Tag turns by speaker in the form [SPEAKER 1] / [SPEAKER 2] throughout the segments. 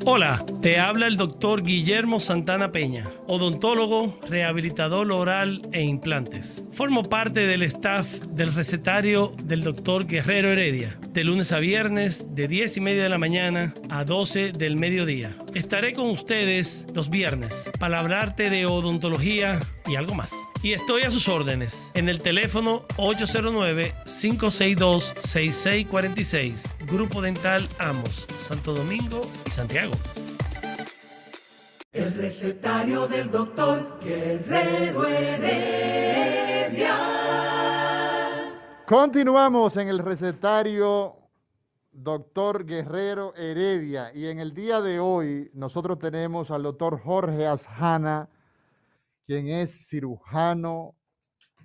[SPEAKER 1] Hola, te habla el doctor Guillermo Santana Peña, odontólogo, rehabilitador oral e implantes. Formo parte del staff del recetario del doctor Guerrero Heredia, de lunes a viernes de 10:30 de la mañana a 12 del mediodía. Estaré con ustedes los viernes para hablarte de odontología y algo más. Y estoy a sus órdenes en el teléfono 809-562-6646. Grupo Dental Amos, Santo Domingo y Santiago.
[SPEAKER 2] El recetario del doctor Guerrero Heredia.
[SPEAKER 3] Continuamos en el recetario doctor Guerrero Heredia y en el día de hoy nosotros tenemos al doctor Jorge Asjana, quien es cirujano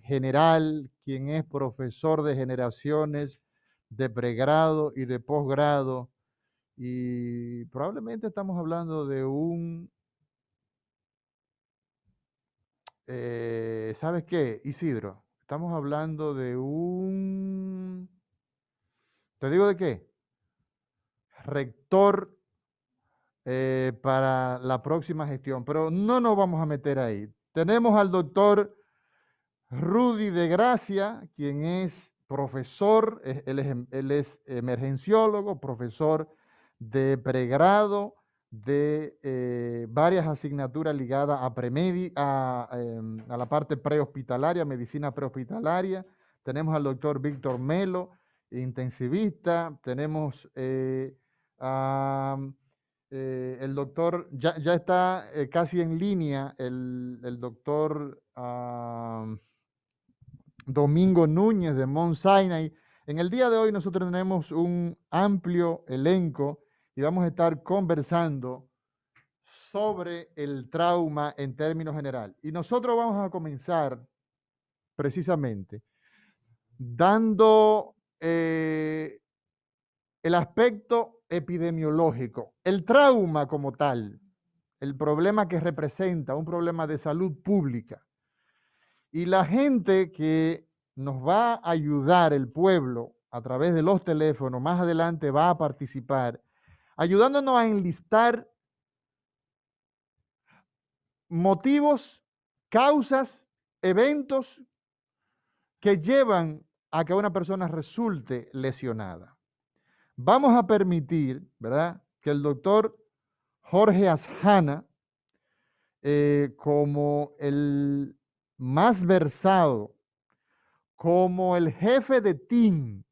[SPEAKER 3] general, quien es profesor de generaciones de pregrado y de posgrado, y probablemente estamos hablando de un, ¿sabes qué, Isidro? Estamos hablando de un, ¿te digo de qué? Rector para la próxima gestión, pero no nos vamos a meter ahí. Tenemos al doctor Rudy de Gracia, quien es profesor, él es emergenciólogo, profesor de pregrado de varias asignaturas ligadas a la parte prehospitalaria, medicina prehospitalaria. Tenemos al doctor Víctor Melo, intensivista. Tenemos el doctor, ya está casi en línea, el doctor Domingo Núñez de Mount Sinai. En el día de hoy nosotros tenemos un amplio elenco y vamos a estar conversando sobre el trauma en términos general. Y nosotros vamos a comenzar precisamente dando el aspecto epidemiológico. El trauma como tal, el problema que representa, un problema de salud pública. Y la gente que nos va a ayudar, el pueblo, a través de los teléfonos, más adelante va a participar, ayudándonos a enlistar motivos, causas, eventos que llevan a que una persona resulte lesionada. Vamos a permitir, ¿verdad?, que el doctor Jorge Asjana, como el más versado, como el jefe de team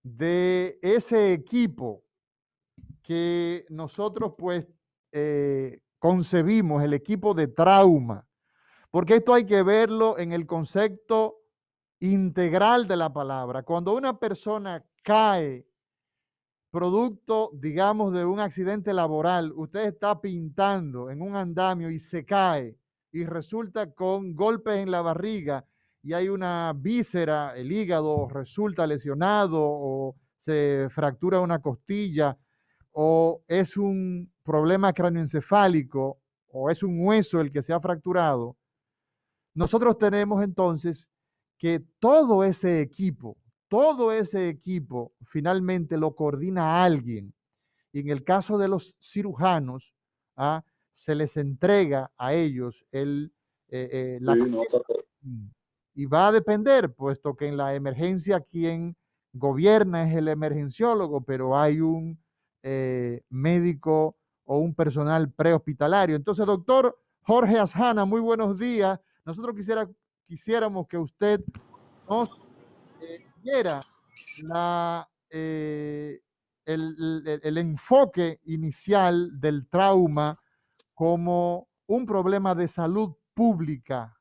[SPEAKER 3] de ese equipo que nosotros pues concebimos, el equipo de trauma, porque esto hay que verlo en el concepto integral de la palabra. Cuando una persona cae producto, digamos, de un accidente laboral, usted está pintando en un andamio y se cae y resulta con golpes en la barriga y hay una víscera, el hígado resulta lesionado o se fractura una costilla o es un problema cráneoencefálico o es un hueso el que se ha fracturado, nosotros tenemos entonces que todo ese equipo finalmente lo coordina alguien. Y en el caso de los cirujanos, se les entrega a ellos la y va a depender, puesto que en la emergencia quien gobierna es el emergenciólogo, pero hay un médico o un personal prehospitalario. Entonces, doctor Jorge Asjana, muy buenos días. Nosotros quisiéramos que usted nos diera el enfoque inicial del trauma como un problema de salud pública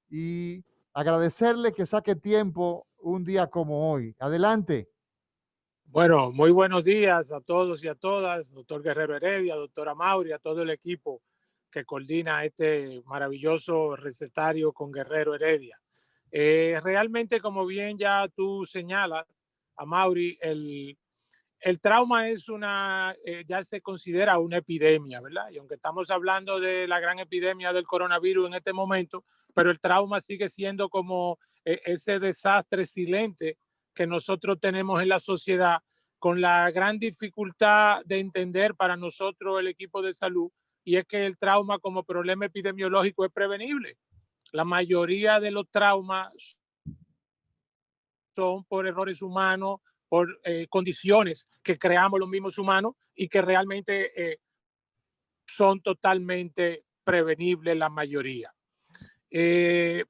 [SPEAKER 3] y agradecerle que saque tiempo un día como hoy. Adelante.
[SPEAKER 4] Bueno, muy buenos días a todos y a todas, doctor Guerrero Heredia, doctora Mauri, a todo el equipo que coordina este maravilloso recetario con Guerrero Heredia. Realmente, como bien ya tú señalas, a Mauri, el trauma es ya se considera una epidemia, ¿verdad? Y aunque estamos hablando de la gran epidemia del coronavirus en este momento, pero el trauma sigue siendo como ese desastre silente que nosotros tenemos en la sociedad, con la gran dificultad de entender para nosotros el equipo de salud, y es que el trauma como problema epidemiológico es prevenible. La mayoría de los traumas son por errores humanos, por condiciones que creamos los mismos humanos y que realmente son totalmente prevenibles la mayoría. El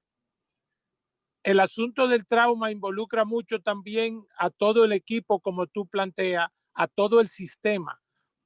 [SPEAKER 4] asunto del trauma involucra mucho también a todo el equipo, como tú planteas, a todo el sistema,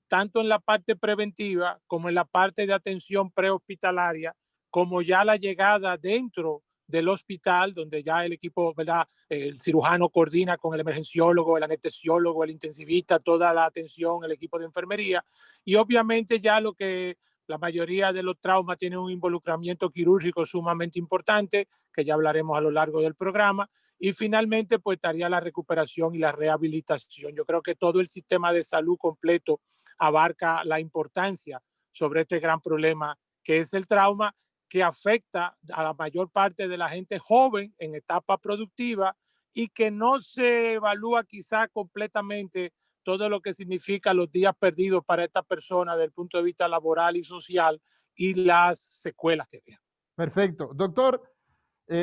[SPEAKER 4] tanto en la parte preventiva como en la parte de atención prehospitalaria, como ya la llegada dentro del hospital, donde ya el equipo, ¿verdad? El cirujano coordina con el emergenciólogo, el anestesiólogo, el intensivista, toda la atención, el equipo de enfermería, y obviamente ya lo que la mayoría de los traumas tienen un involucramiento quirúrgico sumamente importante, que ya hablaremos a lo largo del programa, y finalmente pues estaría la recuperación y la rehabilitación. Yo creo que todo el sistema de salud completo abarca la importancia sobre este gran problema que es el trauma, que afecta a la mayor parte de la gente joven en etapa productiva y que no se evalúa quizá completamente todo lo que significa los días perdidos para esta persona desde el punto de vista laboral y social y las secuelas que deja.
[SPEAKER 3] Perfecto. Doctor,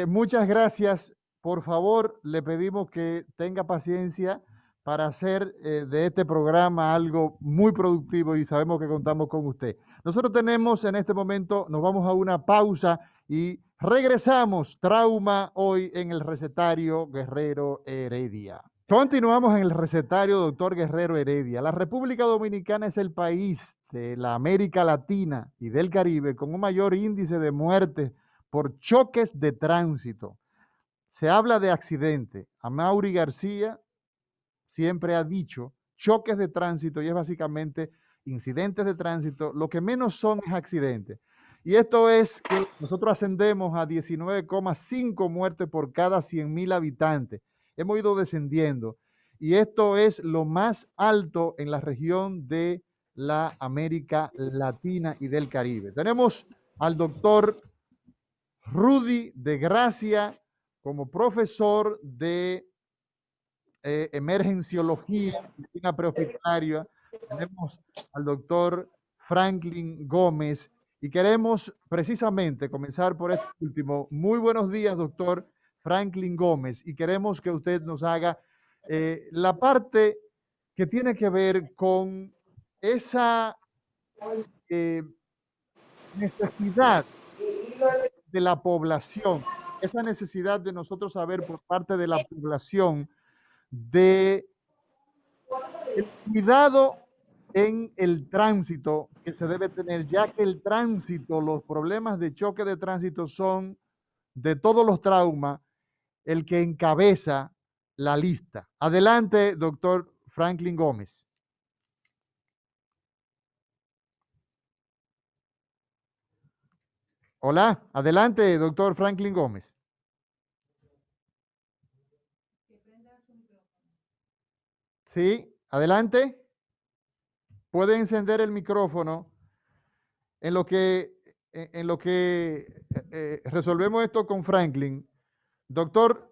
[SPEAKER 3] muchas gracias. Por favor, le pedimos que tenga paciencia para hacer de este programa algo muy productivo y sabemos que contamos con usted. Nosotros tenemos en este momento, nos vamos a una pausa y regresamos. Trauma hoy en el recetario Guerrero Heredia. Continuamos en el recetario doctor Guerrero Heredia. La República Dominicana es el país de la América Latina y del Caribe con un mayor índice de muertes por choques de tránsito. Se habla de accidente. Amaury García siempre ha dicho choques de tránsito y es básicamente incidentes de tránsito. Lo que menos son es accidentes. Y esto es que nosotros ascendemos a 19,5 muertes por cada 100,000 habitantes. Hemos ido descendiendo y esto es lo más alto en la región de la América Latina y del Caribe. Tenemos al doctor Rudy de Gracia como profesor de emergenciología, medicina prehospitalaria. Tenemos al doctor Franklin Gómez y queremos precisamente comenzar por este último. Muy buenos días, doctor Franklin Gómez, y queremos que usted nos haga la parte que tiene que ver con esa necesidad de la población, esa necesidad de nosotros saber por parte de la población de el cuidado en el tránsito que se debe tener, ya que el tránsito, los problemas de choque de tránsito son de todos los traumas el que encabeza la lista. Adelante, doctor Franklin Gómez. Hola, adelante, doctor Franklin Gómez. Sí, adelante. Puede encender el micrófono en lo que resolvemos esto con Franklin. Doctor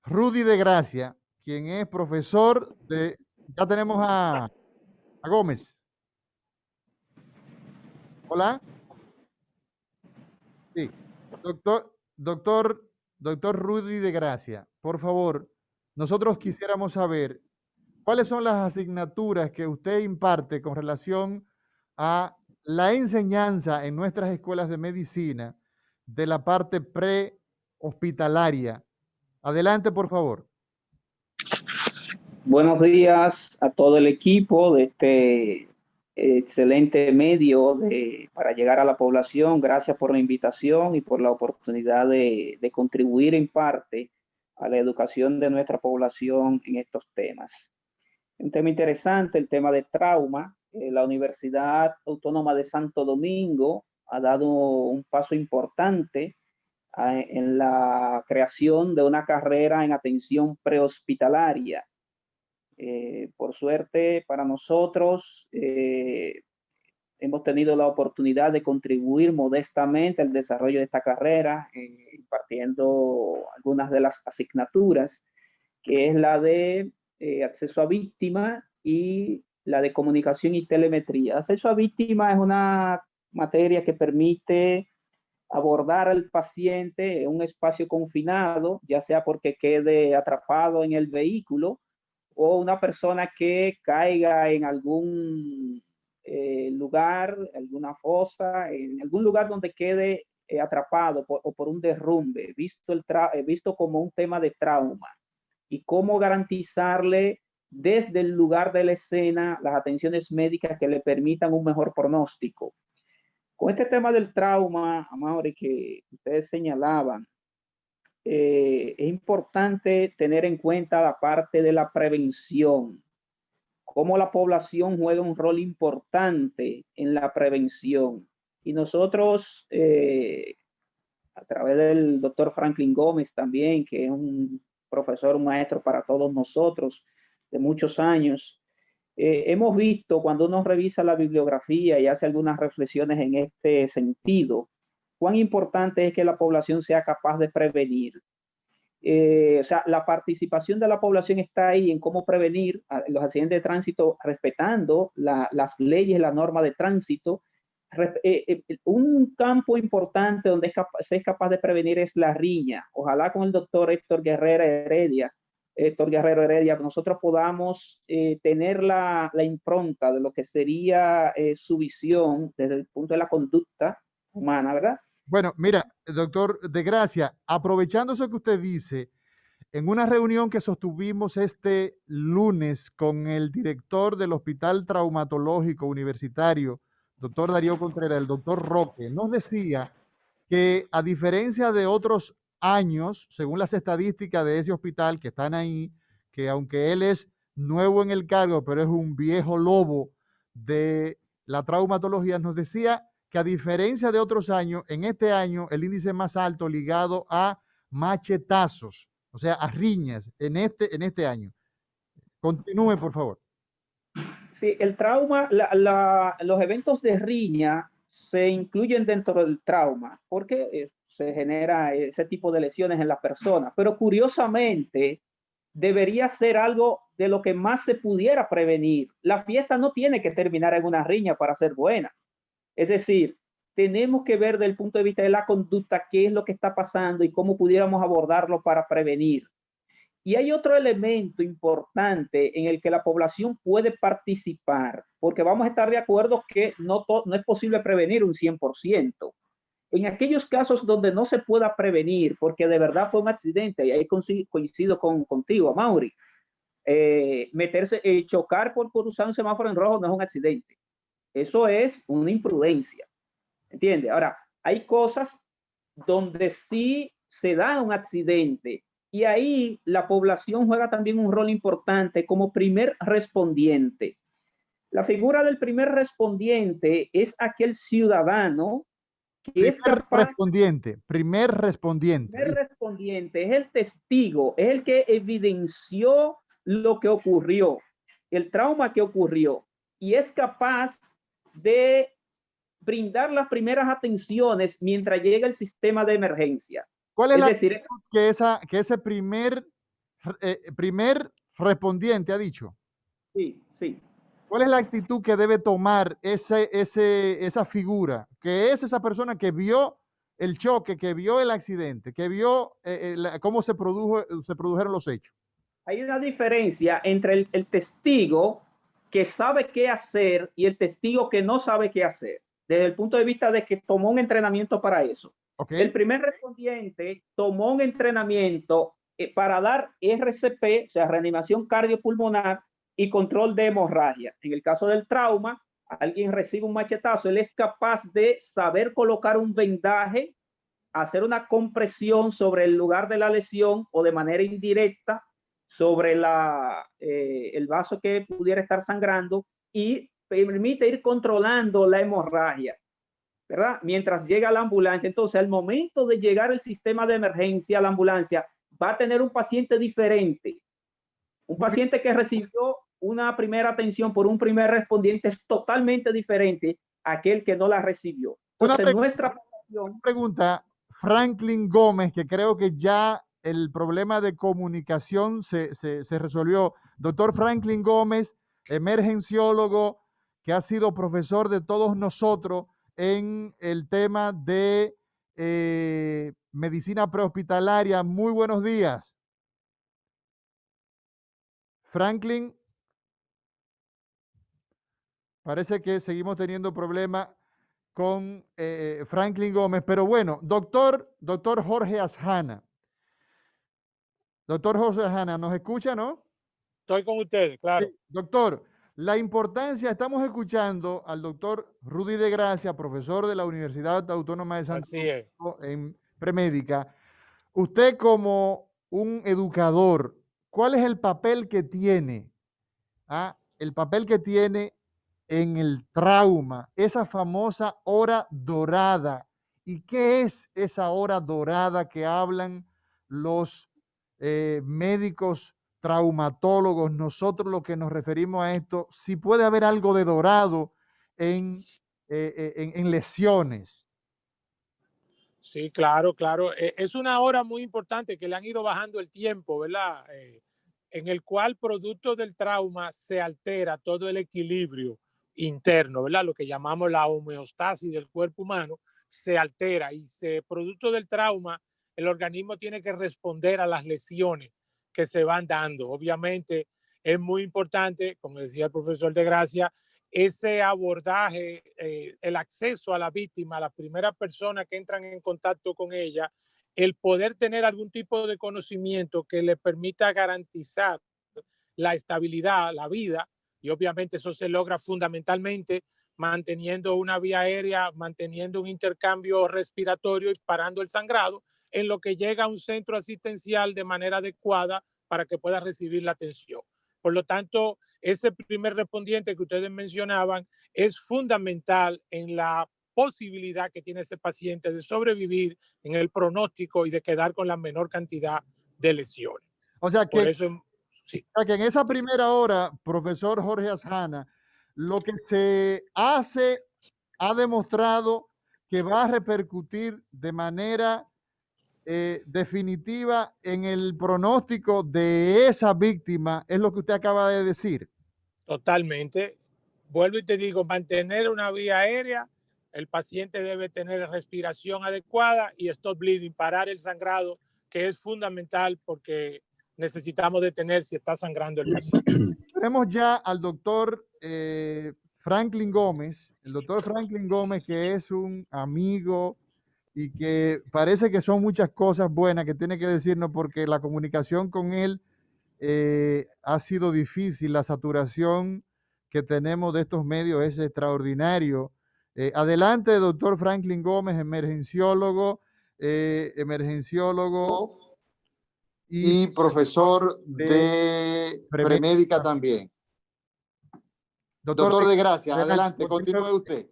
[SPEAKER 3] Rudy de Gracia, quien es profesor de... Ya tenemos a Gómez. Hola. Sí. Doctor Rudy de Gracia, por favor, nosotros quisiéramos saber cuáles son las asignaturas que usted imparte con relación a la enseñanza en nuestras escuelas de medicina de la parte prehospitalaria. Adelante, por favor.
[SPEAKER 5] Buenos días a todo el equipo de este excelente medio para llegar a la población. Gracias por la invitación y por la oportunidad de contribuir en parte a la educación de nuestra población en estos temas. Un tema interesante, el tema de trauma. La Universidad Autónoma de Santo Domingo ha dado un paso importante en la creación de una carrera en atención prehospitalaria. Por suerte para nosotros, hemos tenido la oportunidad de contribuir modestamente al desarrollo de esta carrera, impartiendo algunas de las asignaturas, que es la de acceso a víctima y la de comunicación y telemetría. Acceso a víctima es una materia que permite abordar al paciente en un espacio confinado, ya sea porque quede atrapado en el vehículo o una persona que caiga en algún lugar, alguna fosa, en algún lugar donde quede atrapado o por un derrumbe, visto como un tema de trauma, y cómo garantizarle desde el lugar de la escena las atenciones médicas que le permitan un mejor pronóstico. Con este tema del trauma, Amaury, que ustedes señalaban, es importante tener en cuenta la parte de la prevención, cómo la población juega un rol importante en la prevención. Y nosotros, a través del doctor Franklin Gómez también, que es un profesor, un maestro para todos nosotros de muchos años, hemos visto cuando uno revisa la bibliografía y hace algunas reflexiones en este sentido, cuán importante es que la población sea capaz de prevenir. O sea, la participación de la población está ahí en cómo prevenir los accidentes de tránsito respetando las leyes, la norma de tránsito. Un campo importante donde se es capaz de prevenir es la riña. Ojalá con el doctor Héctor Guerrero Heredia, nosotros podamos tener la impronta de lo que sería su visión desde el punto de la conducta humana, ¿verdad?
[SPEAKER 3] Bueno, mira, doctor de Gracia, aprovechando eso que usted dice, en una reunión que sostuvimos este lunes con el director del Hospital Traumatológico Universitario, doctor Darío Contreras, el doctor Roque, nos decía que a diferencia de otros años, según las estadísticas de ese hospital que están ahí, que aunque él es nuevo en el cargo, pero es un viejo lobo de la traumatología, nos decía que a diferencia de otros años, en este año el índice más alto ligado a machetazos, o sea, a riñas en este año. Continúe, por favor.
[SPEAKER 5] Sí, el trauma, los eventos de riña se incluyen dentro del trauma porque se genera ese tipo de lesiones en la persona, pero curiosamente debería ser algo de lo que más se pudiera prevenir. La fiesta no tiene que terminar en una riña para ser buena. Es decir, tenemos que ver desde el punto de vista de la conducta qué es lo que está pasando y cómo pudiéramos abordarlo para prevenir. Y hay otro elemento importante en el que la población puede participar, porque vamos a estar de acuerdo que no es posible prevenir un 100%. En aquellos casos donde no se pueda prevenir, porque de verdad fue un accidente, y ahí coincido contigo, Amaury, chocar por usar un semáforo en rojo no es un accidente. Eso es una imprudencia, ¿entiende? Ahora, hay cosas donde sí se da un accidente y ahí la población juega también un rol importante como primer respondiente. La figura del primer respondiente es aquel ciudadano que es capaz...
[SPEAKER 3] Primer respondiente
[SPEAKER 5] es el testigo, es el que evidenció lo que ocurrió, el trauma que ocurrió, y es capaz de brindar las primeras atenciones mientras llega el sistema de emergencia.
[SPEAKER 3] ¿Cuál es la actitud que ese primer respondiente ha dicho?
[SPEAKER 5] Sí, sí.
[SPEAKER 3] ¿Cuál es la actitud que debe tomar esa figura? Que es esa persona que vio el choque, que vio el accidente, que vio cómo se produjeron los hechos.
[SPEAKER 5] Hay una diferencia entre el testigo que sabe qué hacer y el testigo que no sabe qué hacer, desde el punto de vista de que tomó un entrenamiento para eso. Okay. El primer respondiente tomó un entrenamiento para dar RCP, o sea, reanimación cardiopulmonar y control de hemorragia. En el caso del trauma, alguien recibe un machetazo, él es capaz de saber colocar un vendaje, hacer una compresión sobre el lugar de la lesión o de manera indirecta sobre el vaso que pudiera estar sangrando y permite ir controlando la hemorragia, ¿verdad? Mientras llega la ambulancia. Entonces, al momento de llegar el sistema de emergencia, la ambulancia va a tener un paciente diferente. Un paciente que recibió una primera atención por un primer respondiente es totalmente diferente a aquel que no la recibió. Entonces, nuestra
[SPEAKER 3] pregunta, Franklin Gómez, que creo que ya el problema de comunicación se resolvió. Doctor Franklin Gómez, emergenciólogo, que ha sido profesor de todos nosotros en el tema de medicina prehospitalaria. Muy buenos días. Franklin, parece que seguimos teniendo problemas con Franklin Gómez, pero bueno, doctor Jorge Asjana. Doctor Jorge Asjana, ¿nos escucha, no?
[SPEAKER 4] Estoy con ustedes, claro.
[SPEAKER 3] Sí, doctor, la importancia, estamos escuchando al doctor Rudy de Gracia, profesor de la Universidad Autónoma de Santo Domingo en premédica. Usted como un educador, ¿cuál es el papel que tiene? El papel que tiene en el trauma, esa famosa hora dorada. ¿Y qué es esa hora dorada que hablan los médicos traumatólogos? Nosotros lo que nos referimos a esto, si puede haber algo de dorado en lesiones.
[SPEAKER 4] Sí, claro, claro. Es una hora muy importante que le han ido bajando el tiempo, ¿verdad? En el cual, producto del trauma, se altera todo el equilibrio interno, ¿verdad? Lo que llamamos la homeostasis del cuerpo humano se altera y producto del trauma, el organismo tiene que responder a las lesiones que se van dando. Obviamente es muy importante, como decía el profesor de Gracia, ese abordaje, el acceso a la víctima, a las primeras personas que entran en contacto con ella, el poder tener algún tipo de conocimiento que le permita garantizar la estabilidad, la vida, y obviamente eso se logra fundamentalmente manteniendo una vía aérea, manteniendo un intercambio respiratorio y parando el sangrado, en lo que llega a un centro asistencial de manera adecuada para que pueda recibir la atención. Por lo tanto, ese primer respondiente que ustedes mencionaban es fundamental en la posibilidad que tiene ese paciente de sobrevivir en el pronóstico y de quedar con la menor cantidad de lesiones.
[SPEAKER 3] O sea que,
[SPEAKER 4] por eso, sí.
[SPEAKER 3] O sea que en esa primera hora, profesor Jorge Asjana, lo que se hace ha demostrado que va a repercutir de manera definitiva en el pronóstico de esa víctima, es lo que usted acaba de decir.
[SPEAKER 4] Totalmente. Vuelvo y te digo, mantener una vía aérea, el paciente debe tener respiración adecuada y stop bleeding, parar el sangrado, que es fundamental porque necesitamos detener si está sangrando el paciente.
[SPEAKER 3] Tenemos ya al doctor Franklin Gómez, el doctor Franklin Gómez, que es un amigo y que parece que son muchas cosas buenas que tiene que decirnos porque la comunicación con él ha sido difícil. La saturación que tenemos de estos medios es extraordinario. Adelante, doctor Franklin Gómez, emergenciólogo
[SPEAKER 6] y profesor de premédica también. Doctor de Gracia, adelante, continúe usted.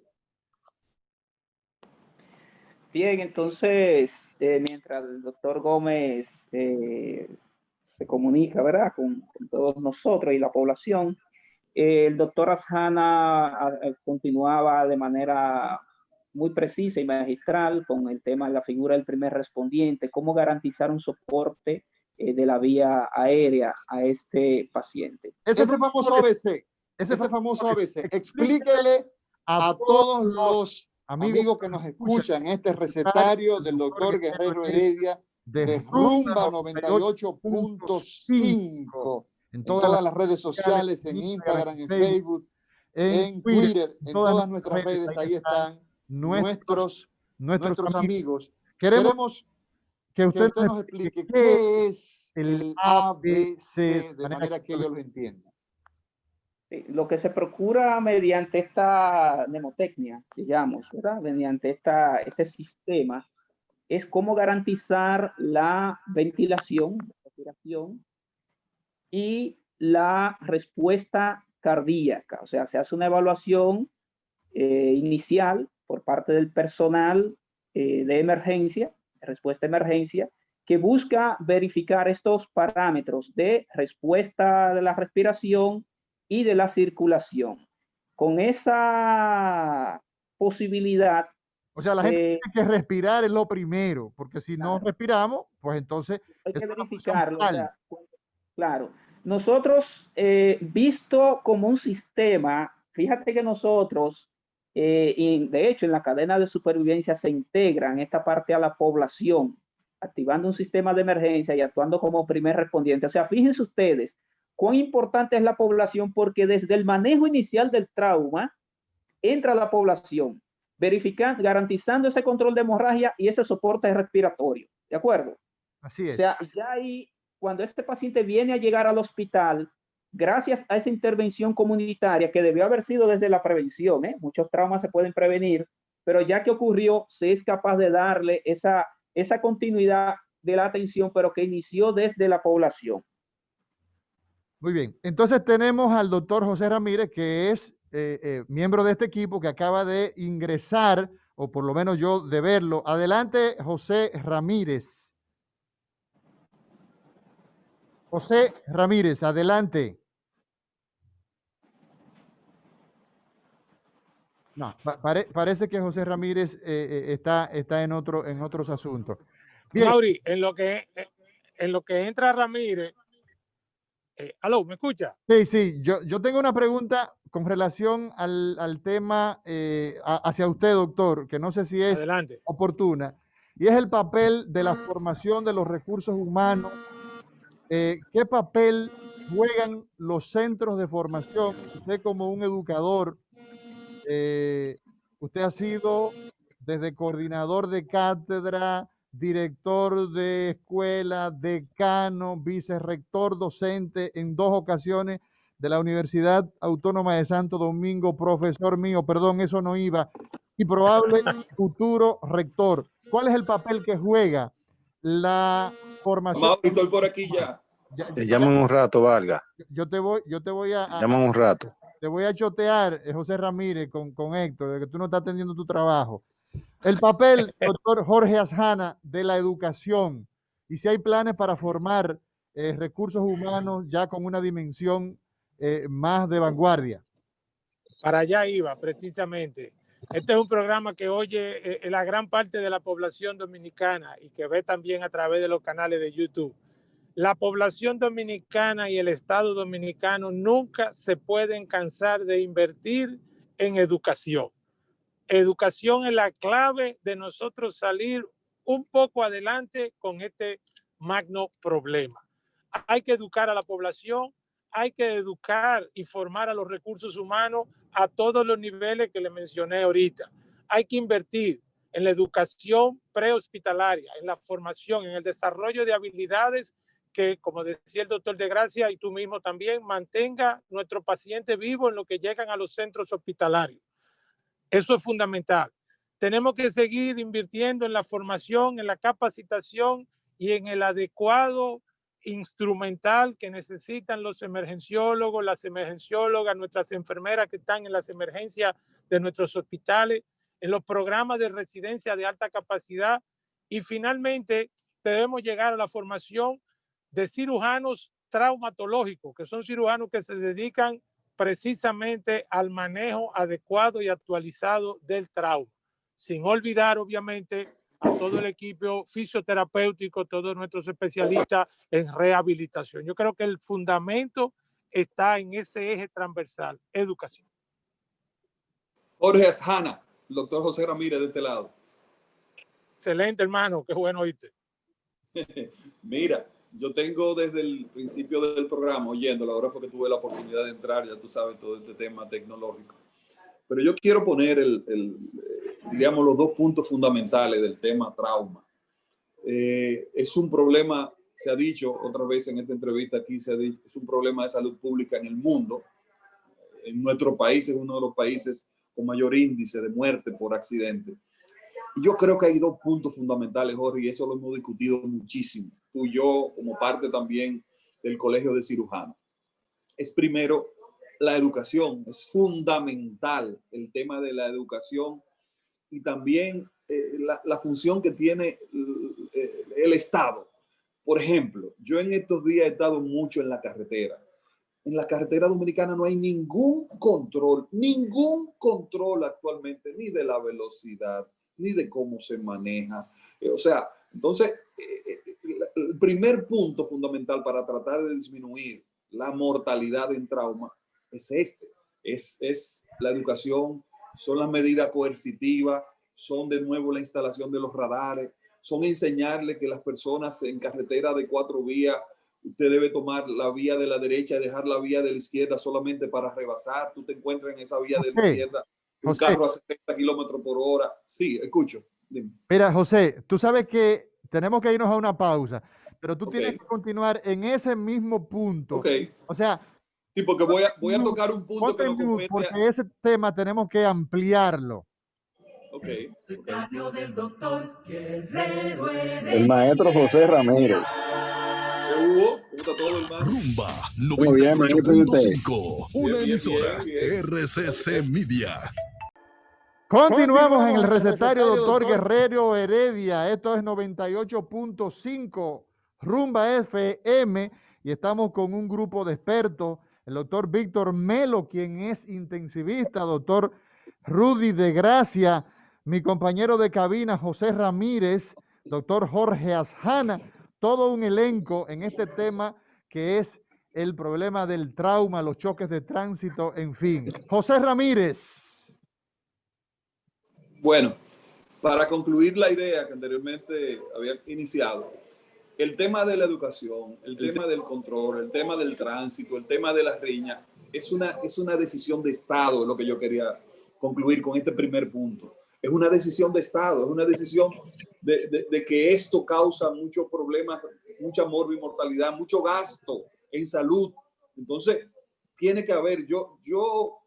[SPEAKER 5] Bien, entonces, mientras el doctor Gómez se comunica, ¿verdad?, con todos nosotros y la población, el doctor Asjana continuaba de manera muy precisa y magistral con el tema de la figura del primer respondiente, cómo garantizar un soporte de la vía aérea a este paciente.
[SPEAKER 6] Ese famoso ABC, explíquele a todos los amigos que nos escuchan este recetario del doctor Guerrero Heredia de Rumba 98.5 en todas las redes sociales, en Instagram, en Facebook, en Twitter, en todas nuestras redes. Ahí están nuestros amigos. Queremos que usted nos explique qué es el ABC de manera que ellos lo entiendan.
[SPEAKER 5] Lo que se procura mediante esta mnemotecnia, digamos, ¿verdad?, mediante este sistema, es cómo garantizar la ventilación, la respiración y la respuesta cardíaca. O sea, se hace una evaluación inicial por parte del personal de emergencia, de respuesta a emergencia, que busca verificar estos parámetros de respuesta de la respiración y de la circulación. Con esa posibilidad
[SPEAKER 3] O sea, la gente tiene que respirar es lo primero, porque si no respiramos, pues entonces
[SPEAKER 5] hay que
[SPEAKER 3] es una
[SPEAKER 5] verificarlo. O
[SPEAKER 3] función
[SPEAKER 5] sea, claro, nosotros visto como un sistema, fíjate que nosotros, y de hecho en la cadena de supervivencia se integran esta parte a la población, activando un sistema de emergencia y actuando como primer respondiente. O sea, fíjense ustedes cuán importante es la población, porque desde el manejo inicial del trauma entra la población, verificando, garantizando ese control de hemorragia y ese soporte respiratorio. ¿De acuerdo?
[SPEAKER 3] Así es.
[SPEAKER 5] O sea, ya ahí, cuando este paciente viene a llegar al hospital, gracias a esa intervención comunitaria que debió haber sido desde la prevención, muchos traumas se pueden prevenir, pero ya que ocurrió, se es capaz de darle esa continuidad de la atención, pero que inició desde la población.
[SPEAKER 3] Muy bien. Entonces tenemos al doctor José Ramírez, que es miembro de este equipo que acaba de ingresar, o por lo menos yo de verlo. Adelante, José Ramírez. José Ramírez, adelante. No, parece que José Ramírez está en otros asuntos. Bien.
[SPEAKER 4] Mauri, en lo que entra Ramírez, aló, ¿me escucha?
[SPEAKER 3] Sí, yo tengo una pregunta con relación al tema hacia usted, doctor, que no sé si es
[SPEAKER 4] Adelante.
[SPEAKER 3] oportuna, y es el papel de la formación de los recursos humanos. ¿Qué papel juegan los centros de formación? Usted como un educador, usted ha sido desde coordinador de cátedra, director de escuela, decano, vicerrector docente en 2 ocasiones de la Universidad Autónoma de Santo Domingo, profesor mío, perdón, eso no iba, y probable futuro rector. ¿Cuál es el papel que juega la formación?
[SPEAKER 7] Estoy por aquí ya.
[SPEAKER 8] Te llaman un rato, Vargas.
[SPEAKER 3] Yo te voy
[SPEAKER 8] Llaman un rato.
[SPEAKER 3] te voy a chotear, José Ramírez, con Héctor, de que tú no estás atendiendo tu trabajo. El papel, doctor Jorge Asjana, de la educación, y si hay planes para formar recursos humanos ya con una dimensión más de vanguardia.
[SPEAKER 4] Para allá iba, precisamente. Este es un programa que oye la gran parte de la población dominicana y que ve también a través de los canales de YouTube. La población dominicana y el Estado dominicano nunca se pueden cansar de invertir en educación. Educación es la clave de nosotros salir un poco adelante con este magno problema. Hay que educar a la población, hay que educar y formar a los recursos humanos a todos los niveles que le mencioné ahorita. Hay que invertir en la educación prehospitalaria, en la formación, en el desarrollo de habilidades que, como decía el doctor de Gracia y tú mismo también, mantenga nuestro paciente vivo en lo que llegan a los centros hospitalarios. Eso es fundamental. Tenemos que seguir invirtiendo en la formación, en la capacitación y en el adecuado instrumental que necesitan los emergenciólogos, las emergenciólogas, nuestras enfermeras que están en las emergencias de nuestros hospitales, en los programas de residencia de alta capacidad, y finalmente debemos llegar a la formación de cirujanos traumatológicos, que son cirujanos que se dedican precisamente al manejo adecuado y actualizado del trauma, sin olvidar obviamente a todo el equipo fisioterapéutico, todos nuestros especialistas en rehabilitación. Yo creo que el fundamento está en ese eje transversal, educación.
[SPEAKER 7] Jorge Asjana, el doctor José Ramírez de este lado.
[SPEAKER 4] Excelente, hermano, qué bueno oírte.
[SPEAKER 7] Mira, yo tengo desde el principio del programa oyéndolo, ahora fue que tuve la oportunidad de entrar, ya tú sabes, todo este tema tecnológico. Pero yo quiero poner digamos, los 2 puntos fundamentales del tema trauma. Es un problema, se ha dicho otra vez en esta entrevista aquí, se ha dicho, es un problema de salud pública en el mundo. En nuestro país es uno de los países con mayor índice de muerte por accidente. Y yo creo que hay 2 puntos fundamentales, Jorge, y eso lo hemos discutido muchísimo, tú y yo, como parte también del Colegio de Cirujanos. Es primero la educación, es fundamental el tema de la educación y también la función que tiene el Estado. Por ejemplo, yo en estos días he estado mucho en la carretera. En la carretera dominicana no hay ningún control actualmente, ni de la velocidad, ni de cómo se maneja. O sea, entonces, el primer punto fundamental para tratar de disminuir la mortalidad en trauma es es la educación, son las medidas coercitivas, son de nuevo la instalación de los radares, son enseñarle que las personas en carretera de 4 vías, usted debe tomar la vía de la derecha y dejar la vía de la izquierda solamente para rebasar. Tú te encuentras en esa vía de la izquierda, un carro a 70 kilómetros por hora. Sí, escucho. Dime.
[SPEAKER 3] Mira, José, tú sabes que tenemos que irnos a una pausa, pero tú tienes que continuar en ese mismo punto. O sea,
[SPEAKER 7] sí, porque voy a tocar un punto que no compete.
[SPEAKER 3] Porque ese tema tenemos que ampliarlo.
[SPEAKER 2] Del doctor Guerrero Heredia.
[SPEAKER 8] El maestro José Ramírez.
[SPEAKER 9] Rumba 98.5, una emisora RCC Media.
[SPEAKER 3] Continuamos en el recetario doctor Guerrero Heredia. Esto es 98.5 Rumba FM y estamos con un grupo de expertos, el doctor Víctor Melo, quien es intensivista, doctor Rudy de Gracia, mi compañero de cabina José Ramírez, doctor Jorge Asjana, todo un elenco en este tema que es el problema del trauma, los choques de tránsito, en fin. José Ramírez.
[SPEAKER 7] Bueno, para concluir la idea que anteriormente había iniciado, el tema de la educación, el tema del control, el tema del tránsito, el tema de las riñas, es una decisión de Estado, es lo que yo quería concluir con este primer punto. Es una decisión de Estado, es una decisión de que esto causa muchos problemas, mucha mortalidad, mucho gasto en salud. Entonces, tiene que haber, yo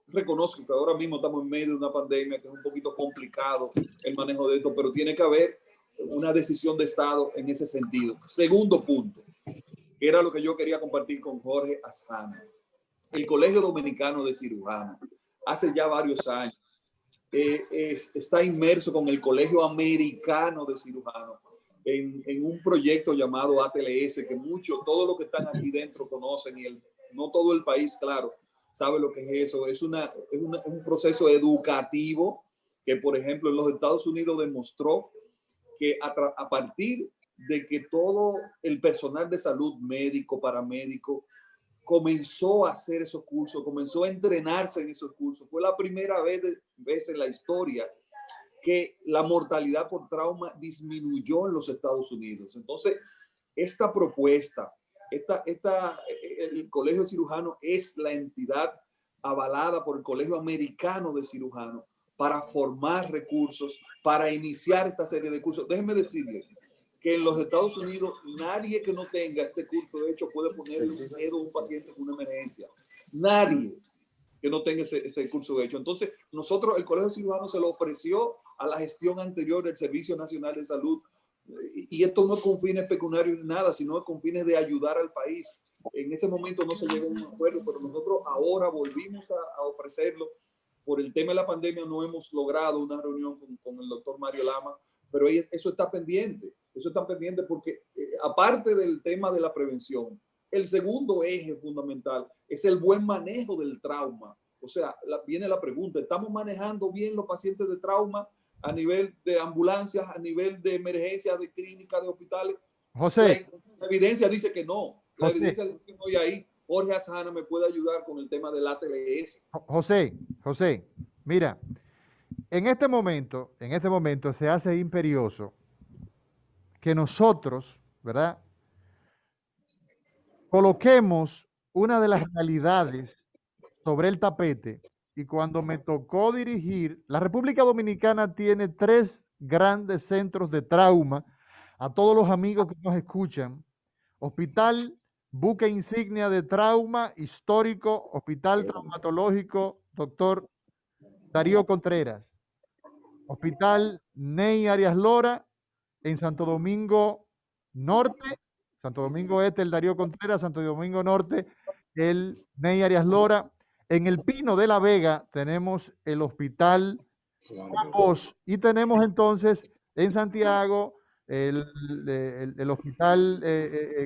[SPEAKER 7] reconozco que ahora mismo estamos en medio de una pandemia que es un poquito complicado el manejo de esto, pero tiene que haber una decisión de Estado en ese sentido. Segundo punto, que era lo que yo quería compartir con Jorge Asjana. El Colegio Dominicano de Cirujanos, hace ya varios años, está inmerso con el Colegio Americano de Cirujanos en un proyecto llamado ATLS, que todos los que están aquí dentro conocen, y no todo el país, claro, sabe lo que es eso. Es un proceso educativo que, por ejemplo, en los Estados Unidos demostró que a partir de que todo el personal de salud, médico, paramédico, comenzó a hacer esos cursos, comenzó a entrenarse en esos cursos. Fue la primera vez en la historia que la mortalidad por trauma disminuyó en los Estados Unidos. Entonces, esta propuesta, el Colegio de Cirujanos es la entidad avalada por el Colegio Americano de Cirujanos para formar recursos, para iniciar esta serie de cursos. Déjenme decirle que en los Estados Unidos nadie que no tenga este curso de hecho puede ponerle un dedo a un paciente con una emergencia. Nadie que no tenga ese curso de hecho. Entonces, nosotros, el Colegio de Cirujanos se lo ofreció a la gestión anterior del Servicio Nacional de Salud, y esto no es con fines pecuniarios ni nada, sino con fines de ayudar al país. En ese momento no se llegó a un acuerdo, pero nosotros ahora volvimos a ofrecerlo. Por el tema de la pandemia no hemos logrado una reunión con el doctor Mario Lama, pero eso está pendiente. Eso está pendiente porque aparte del tema de la prevención, el segundo eje fundamental es el buen manejo del trauma. O sea, viene la pregunta, ¿estamos manejando bien los pacientes de trauma a nivel de ambulancias, a nivel de emergencias, de clínicas, de hospitales?
[SPEAKER 3] José.
[SPEAKER 7] La evidencia dice que no. La evidencia dice que no, y ahí Jorge Asjana me puede ayudar con el tema del ATLS.
[SPEAKER 3] José, mira, en este momento se hace imperioso que nosotros, ¿verdad?, coloquemos una de las realidades sobre el tapete. Y cuando me tocó dirigir, la República Dominicana tiene 3 grandes centros de trauma. A todos los amigos que nos escuchan: Hospital Buque Insignia de Trauma Histórico, Hospital Traumatológico Dr. Darío Contreras, Hospital Ney Arias Lora en Santo Domingo Norte, Santo Domingo Este el Darío Contreras, Santo Domingo Norte el Ney Arias Lora. En el Pino de la Vega tenemos el Hospital Juan Bosch, y tenemos entonces en Santiago el Hospital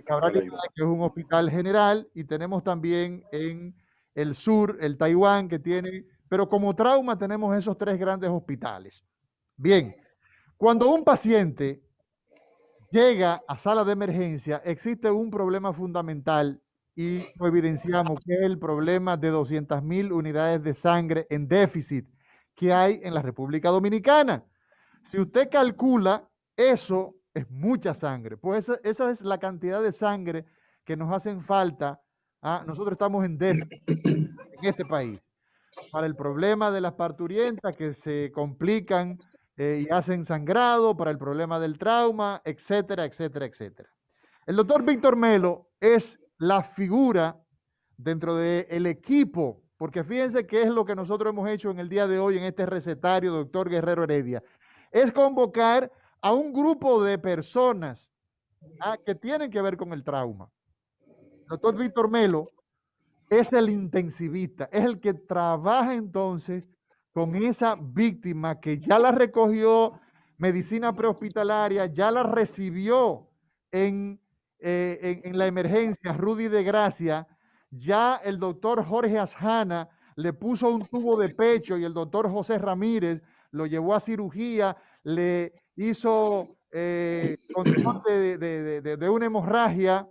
[SPEAKER 3] Cabral, que es un hospital general, y tenemos también en el sur el Taiwán, que tiene, pero como trauma tenemos esos 3 grandes hospitales. Bien, Cuando un paciente llega a sala de emergencia, existe un problema fundamental y lo evidenciamos, que es el problema de 200.000 unidades de sangre en déficit que hay en la República Dominicana. Si usted calcula, eso es mucha sangre. Pues esa es la cantidad de sangre que nos hacen falta. Nosotros estamos en déficit en este país para el problema de las parturientas que se complican y hacen sangrado, para el problema del trauma, etcétera, etcétera, etcétera. El doctor Víctor Melo es la figura dentro del equipo, porque fíjense qué es lo que nosotros hemos hecho en el día de hoy en este recetario, doctor Guerrero Heredia, es convocar a un grupo de personas que tienen que ver con el trauma. El doctor Víctor Melo es el intensivista, es el que trabaja entonces con esa víctima que ya la recogió medicina prehospitalaria, ya la recibió en la emergencia Rudy de Gracia, ya el doctor Jorge Asjana le puso un tubo de pecho y el doctor José Ramírez lo llevó a cirugía, le hizo control de una hemorragia.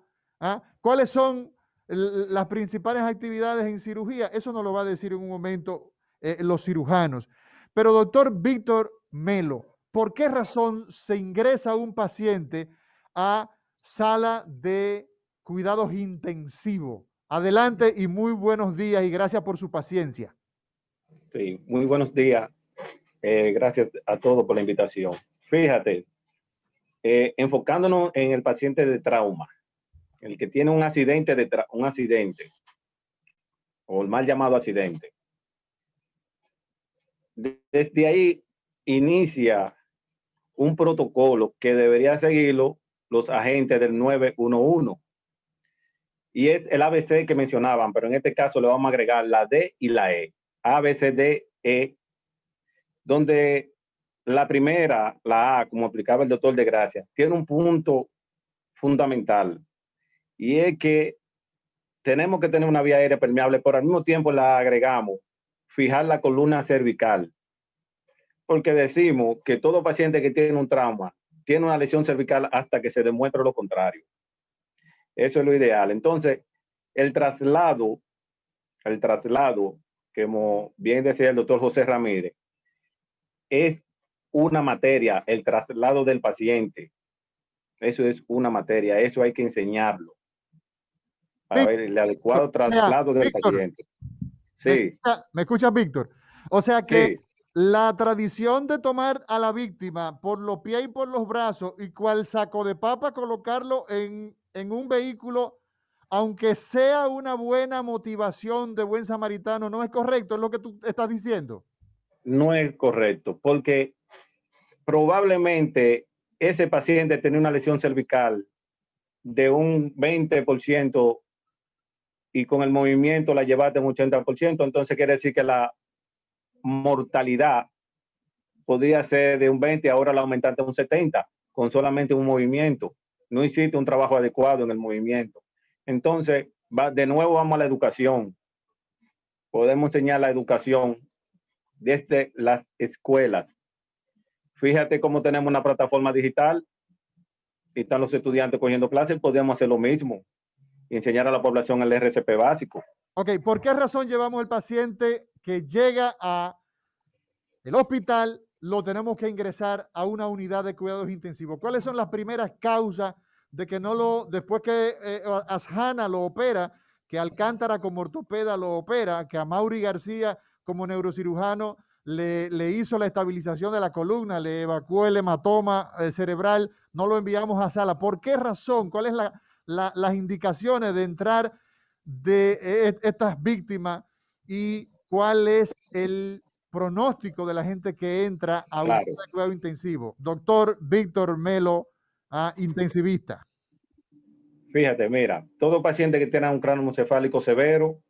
[SPEAKER 3] ¿Cuáles son las principales actividades en cirugía? Eso nos lo va a decir en un momento los cirujanos. Pero doctor Víctor Melo, ¿por qué razón se ingresa un paciente a sala de cuidados intensivos? Adelante y muy buenos días y gracias por su paciencia.
[SPEAKER 8] Sí, muy buenos días. Gracias a todos por la invitación. Fíjate, enfocándonos en el paciente de trauma, el que tiene un accidente, o el mal llamado accidente. Desde ahí inicia un protocolo que debería seguirlo los agentes del 911. Y es el ABC que mencionaban, pero en este caso le vamos a agregar la D y la E. A, B, C, D, E, donde la primera, la A, como explicaba el doctor de Gracia, tiene un punto fundamental. Y es que tenemos que tener una vía aérea permeable, pero al mismo tiempo la agregamos, fijar la columna cervical. Porque decimos que todo paciente que tiene un trauma tiene una lesión cervical hasta que se demuestre lo contrario. Eso es lo ideal. Entonces, el traslado, que como bien decía el doctor José Ramírez, es una materia, el traslado del paciente. Eso es una materia, eso hay que enseñarlo. Para ver el adecuado traslado del paciente. Sí.
[SPEAKER 3] ¿Me escuchas, Víctor? O sea que sí, la tradición de tomar a la víctima por los pies y por los brazos y cual saco de papa colocarlo en un vehículo, aunque sea una buena motivación de buen samaritano, no es correcto, es lo que tú estás diciendo.
[SPEAKER 8] No es correcto, porque probablemente ese paciente tiene una lesión cervical de un 20% y con el movimiento la llevaste en un 80%, entonces quiere decir que la mortalidad podría ser de un 20, ahora la aumentaste a un 70, con solamente un movimiento. No hiciste un trabajo adecuado en el movimiento. Entonces, de nuevo vamos a la educación. Podemos enseñar la educación desde las escuelas. Fíjate cómo tenemos una plataforma digital y están los estudiantes cogiendo clases, podríamos hacer lo mismo y enseñar a la población el RCP básico.
[SPEAKER 3] Ok, ¿por qué razón llevamos el paciente que llega a el hospital, lo tenemos que ingresar a una unidad de cuidados intensivos? ¿Cuáles son las primeras causas de que no lo, después que Asjana lo opera, que Alcántara como ortopeda lo opera, que a Mauri García como neurocirujano le hizo la estabilización de la columna, le evacuó el hematoma cerebral, no lo enviamos a sala? ¿Por qué razón? ¿Cuáles son las indicaciones de entrar de estas víctimas y cuál es el pronóstico de la gente que entra a un cuidado intensivo? Doctor Víctor Melo, intensivista.
[SPEAKER 8] Fíjate, mira, todo paciente que tenga un cráneo cefálico severo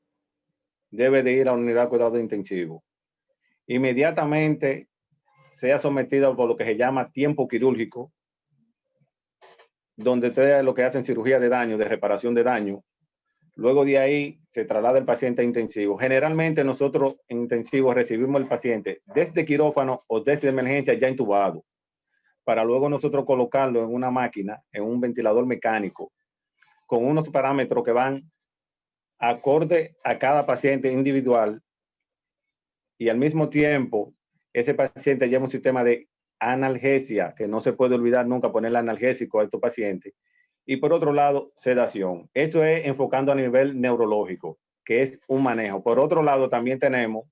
[SPEAKER 8] debe de ir a una unidad de cuidado intensivo. Inmediatamente sea sometido por lo que se llama tiempo quirúrgico, donde ustedes lo que hacen cirugía de daño, de reparación de daño. Luego de ahí se traslada el paciente a intensivo. Generalmente nosotros en intensivo recibimos el paciente desde quirófano o desde emergencia ya intubado. para luego nosotros colocarlo en una máquina, en un ventilador mecánico, con unos parámetros que van acorde a cada paciente individual, y al mismo tiempo ese paciente lleva un sistema de analgesia, que no se puede olvidar nunca ponerle analgésico a estos pacientes, y por otro lado, sedación. Eso es enfocando a nivel neurológico, que es un manejo. Por otro lado, también tenemos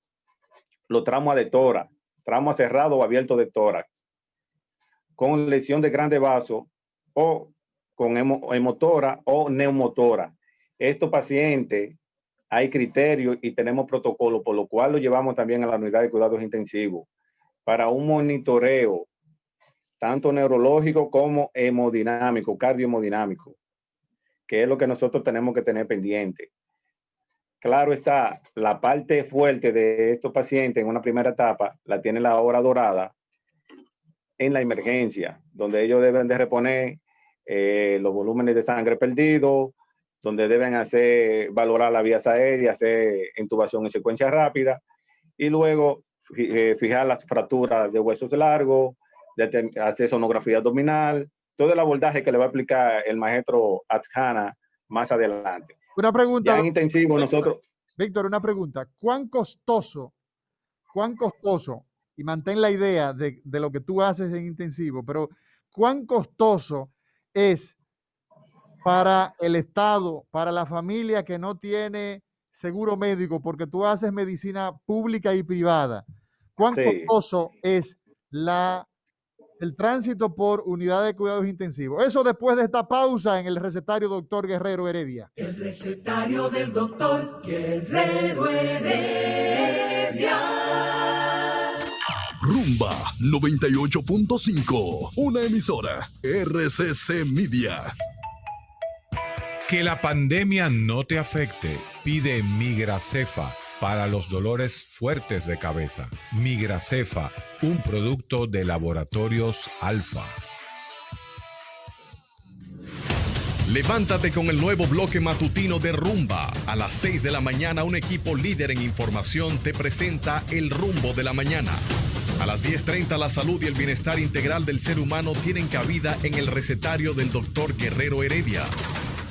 [SPEAKER 8] los traumas de tórax, trauma cerrado o abierto de tórax, con lesión de grande vaso o con hemotora o neumotora. Estos pacientes hay criterios y tenemos protocolo, por lo cual lo llevamos también a la unidad de cuidados intensivos para un monitoreo tanto neurológico como hemodinámico, cardiohemodinámico, que es lo que nosotros tenemos que tener pendiente. Claro está, la parte fuerte de estos pacientes en una primera etapa la tiene la hora dorada en la emergencia, donde ellos deben de reponer los volúmenes de sangre perdidos, donde deben valorar las vías aéreas, hacer intubación en secuencia rápida, y luego fijar las fracturas de huesos largos, hacer sonografía abdominal, todo el abordaje que le va a explicar el maestro Adjana más adelante.
[SPEAKER 3] Una pregunta.
[SPEAKER 8] Ya en intensivo nosotros...
[SPEAKER 3] Víctor, una pregunta. ¿Cuán costoso, y mantén la idea de lo que tú haces en intensivo, pero cuán costoso es para el Estado, para la familia que no tiene seguro médico, porque tú haces medicina pública y privada? ¿Cuán costoso es el tránsito por unidad de cuidados intensivos? Eso después de esta pausa en el recetario doctor Guerrero Heredia.
[SPEAKER 2] El recetario del doctor Guerrero Heredia.
[SPEAKER 9] Rumba 98.5, una emisora RCC Media.
[SPEAKER 10] Que la pandemia no te afecte. Pide Migracefa para los dolores fuertes de cabeza. Migracefa, un producto de Laboratorios Alfa. Levántate con el nuevo bloque matutino de Rumba. A las 6 de la mañana, un equipo líder en información te presenta El Rumbo de la Mañana. A las 10:30, la salud y el bienestar integral del ser humano tienen cabida en el recetario del doctor Guerrero Heredia.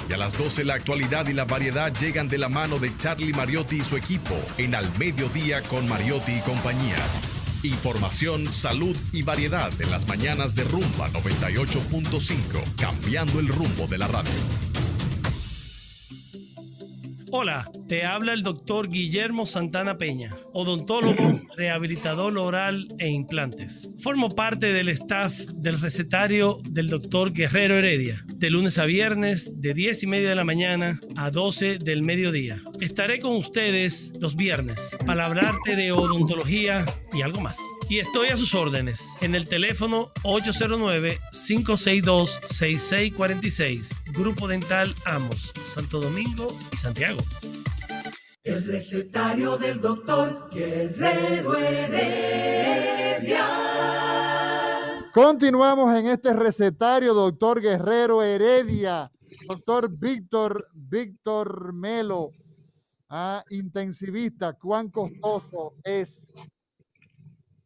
[SPEAKER 10] Y a las 12, la actualidad y la variedad llegan de la mano de Charlie Mariotti y su equipo en Al Mediodía con Mariotti y compañía. Información, salud y variedad en las mañanas de Rumba 98.5, cambiando el rumbo de la radio.
[SPEAKER 1] Hola, te habla el doctor Guillermo Santana Peña, odontólogo, rehabilitador oral e implantes. Formo parte del staff del recetario del doctor Guerrero Heredia, de lunes a viernes, de 10:30 de la mañana a 12 del mediodía. Estaré con ustedes los viernes para hablarte de odontología y algo más. Y estoy a sus órdenes en el teléfono 809-562-6646. Grupo Dental Amos, Santo Domingo y Santiago.
[SPEAKER 2] El recetario del doctor Guerrero Heredia.
[SPEAKER 3] Continuamos en este recetario, doctor Guerrero Heredia. Doctor Víctor Melo, intensivista. ¿Cuán costoso es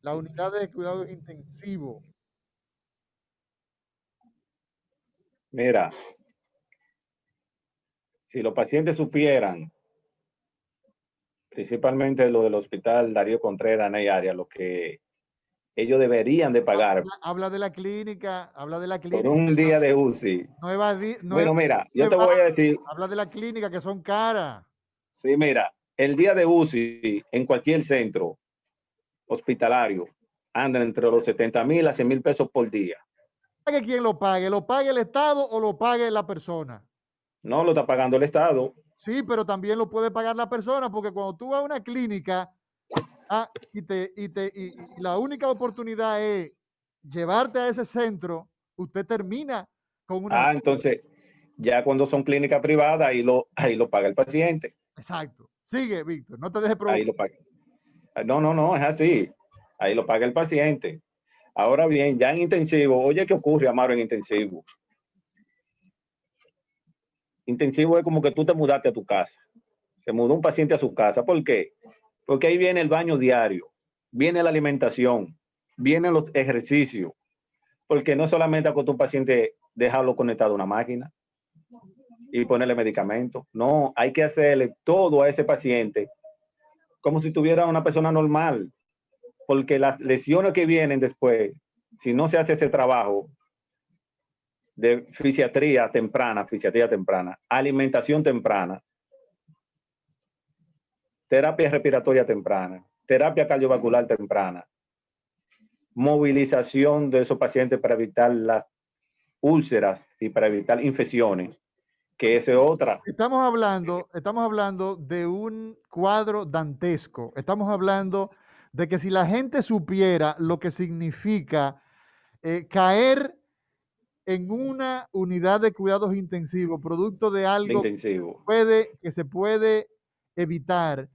[SPEAKER 3] la unidad de cuidados intensivos?
[SPEAKER 8] Mira, si los pacientes supieran, principalmente lo del hospital Darío Contreras, Ney Arias, lo que ellos deberían de pagar.
[SPEAKER 3] Habla de la clínica,
[SPEAKER 8] por un día de UCI. Bueno, mira, yo te voy a decir.
[SPEAKER 3] Habla de la clínica, que son caras.
[SPEAKER 8] Sí, mira, el día de UCI en cualquier centro hospitalario andan entre los 70,000 a 100,000 pesos por día.
[SPEAKER 3] ¿Pague quién lo pague? ¿Lo pague el Estado o lo pague la persona?
[SPEAKER 8] No, lo está pagando el Estado.
[SPEAKER 3] Sí, pero también lo puede pagar la persona, porque cuando tú vas a una clínica y la única oportunidad es llevarte a ese centro, usted termina con una...
[SPEAKER 8] Entonces, ya cuando son clínicas privadas, ahí lo paga el paciente.
[SPEAKER 3] Exacto. Sigue, Víctor, no te dejes preocupar.
[SPEAKER 8] Ahí lo paga. No, es así. Ahí lo paga el paciente. Ahora bien, ya en intensivo, oye, ¿qué ocurre, Amaro, en intensivo? Intensivo es como que tú te mudaste a tu casa. Se mudó un paciente a su casa. ¿Por qué? Porque ahí viene el baño diario, viene la alimentación, vienen los ejercicios. porque no solamente acostumbra un paciente dejarlo conectado a una máquina y ponerle medicamentos. No, hay que hacerle todo a ese paciente como si tuviera una persona normal, porque las lesiones que vienen después, si no se hace ese trabajo de fisiatría temprana, alimentación temprana, terapia respiratoria temprana, terapia cardiovascular temprana, movilización de esos pacientes para evitar las úlceras y para evitar infecciones, que esa es otra.
[SPEAKER 3] Estamos hablando de un cuadro dantesco. Estamos hablando de que si la gente supiera lo que significa caer en una unidad de cuidados intensivos, producto de algo que se puede evitar,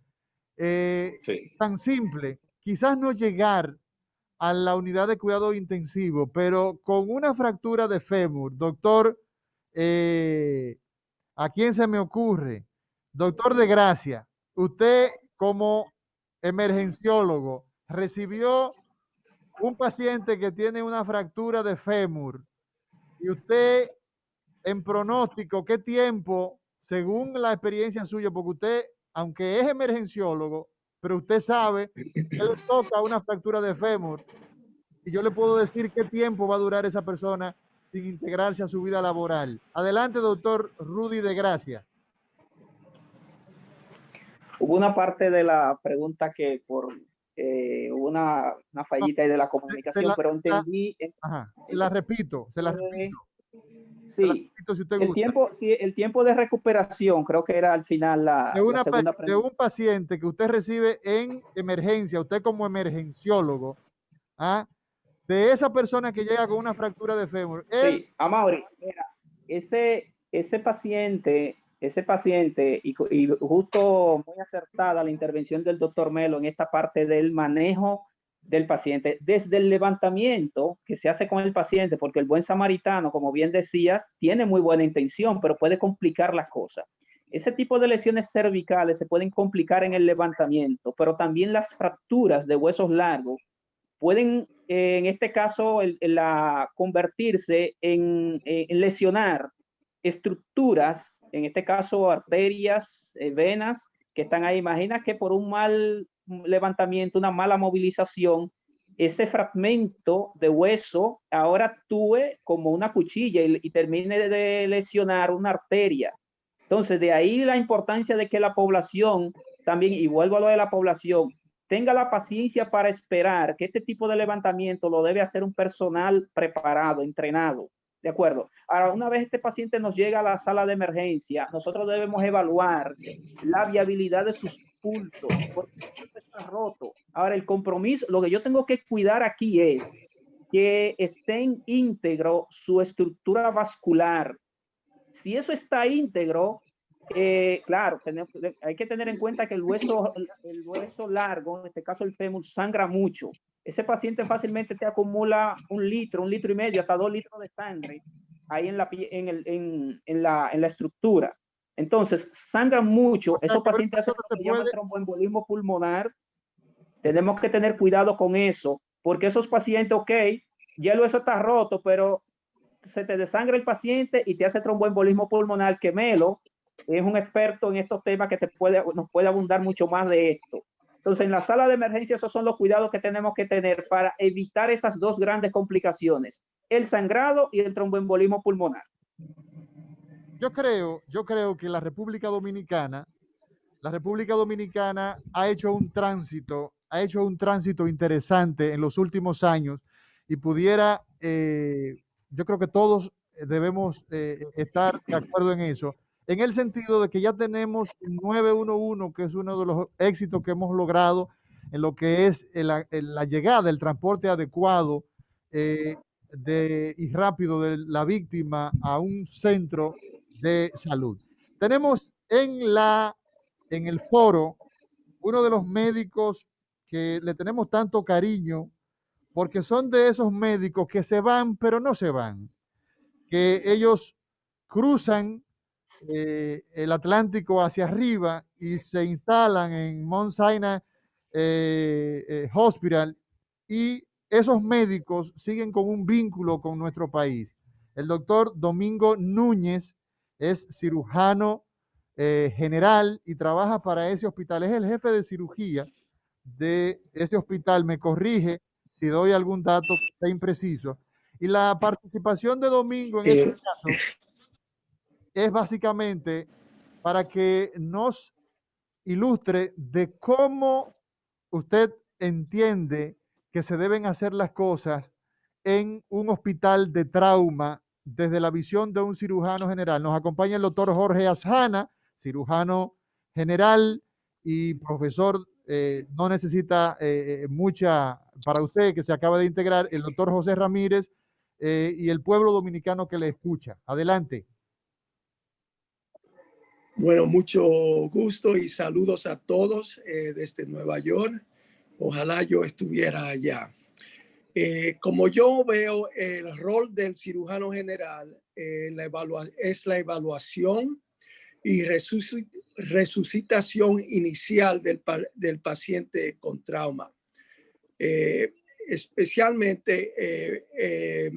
[SPEAKER 3] tan simple, quizás no llegar a la unidad de cuidado intensivo, pero con una fractura de fémur, doctor, ¿a quién se me ocurre? Doctor de Gracia, usted como emergenciólogo recibió un paciente que tiene una fractura de fémur y usted en pronóstico, ¿qué tiempo, según la experiencia suya, porque usted, aunque es emergenciólogo, pero usted sabe que le toca una fractura de fémur y yo le puedo decir qué tiempo va a durar esa persona sin integrarse a su vida laboral? Adelante, doctor Rudy de Gracia.
[SPEAKER 5] Hubo una parte de la pregunta que hubo una fallita ahí de la comunicación, pero entendí.
[SPEAKER 3] Se la repito.
[SPEAKER 5] Sí,
[SPEAKER 3] si usted gusta.
[SPEAKER 5] El tiempo de recuperación, creo que era al final la segunda pregunta.
[SPEAKER 3] De un paciente que usted recibe en emergencia, usted como emergenciólogo, de esa persona que llega con una fractura de fémur.
[SPEAKER 5] Sí, Amaury, mira, ese paciente, y justo muy acertada la intervención del doctor Melo en esta parte del manejo del paciente, desde el levantamiento que se hace con el paciente, porque el buen samaritano, como bien decías, tiene muy buena intención, pero puede complicar las cosas. Ese tipo de lesiones cervicales se pueden complicar en el levantamiento, pero también las fracturas de huesos largos pueden, en este caso, convertirse en lesionar estructuras, en este caso arterias, venas, que están ahí. Imagina que por un mal levantamiento, una mala movilización, ese fragmento de hueso ahora actúe como una cuchilla y termine de lesionar una arteria. Entonces, de ahí la importancia de que la población también, y vuelvo a lo de la población, tenga la paciencia para esperar que este tipo de levantamiento lo debe hacer un personal preparado, entrenado. ¿De acuerdo? Ahora, una vez este paciente nos llega a la sala de emergencia, nosotros debemos evaluar la viabilidad de sus pulsos, porque está roto. Ahora, el compromiso, lo que yo tengo que cuidar aquí es que esté íntegro su estructura vascular. Si eso está íntegro, claro, hay que tener en cuenta que el hueso largo, en este caso el fémur, sangra mucho. Ese paciente fácilmente te acumula 1 litro, 1,5 litros, hasta 2 litros de sangre ahí en la estructura. Entonces, sangran mucho. Esos pacientes hacen lo que se llama tromboembolismo pulmonar. Tenemos que tener cuidado con eso, porque esos pacientes, ok, ya el hueso está roto, pero se te desangra el paciente y te hace tromboembolismo pulmonar, que Melo es un experto en estos temas que nos puede abundar mucho más de esto. Entonces, en la sala de emergencia, esos son los cuidados que tenemos que tener para evitar esas dos grandes complicaciones, el sangrado y el tromboembolismo pulmonar.
[SPEAKER 3] Yo creo que la República Dominicana ha hecho un tránsito interesante en los últimos años y pudiera, yo creo que todos debemos estar de acuerdo en eso, en el sentido de que ya tenemos un 911, que es uno de los éxitos que hemos logrado en lo que es la llegada, el transporte adecuado y rápido de la víctima a un centro de salud. Tenemos en el foro uno de los médicos que le tenemos tanto cariño, porque son de esos médicos que se van, pero no se van, que ellos cruzan el Atlántico hacia arriba y se instalan en Mount Sinai Hospital, y esos médicos siguen con un vínculo con nuestro país. El doctor Domingo Núñez es cirujano general y trabaja para ese hospital. Es el jefe de cirugía de ese hospital. Me corrige si doy algún dato que esté impreciso. Y la participación de Domingo en este caso es básicamente para que nos ilustre de cómo usted entiende que se deben hacer las cosas en un hospital de trauma desde la visión de un cirujano general. Nos acompaña el doctor Jorge Asjana, cirujano general y profesor, no necesita mucha para usted que se acaba de integrar, el doctor José Ramírez y el pueblo dominicano que le escucha. Adelante.
[SPEAKER 11] Bueno, mucho gusto y saludos a todos desde Nueva York. Ojalá yo estuviera allá. Como yo veo el rol del cirujano general, es la evaluación y resucitación inicial del paciente con trauma. Especialmente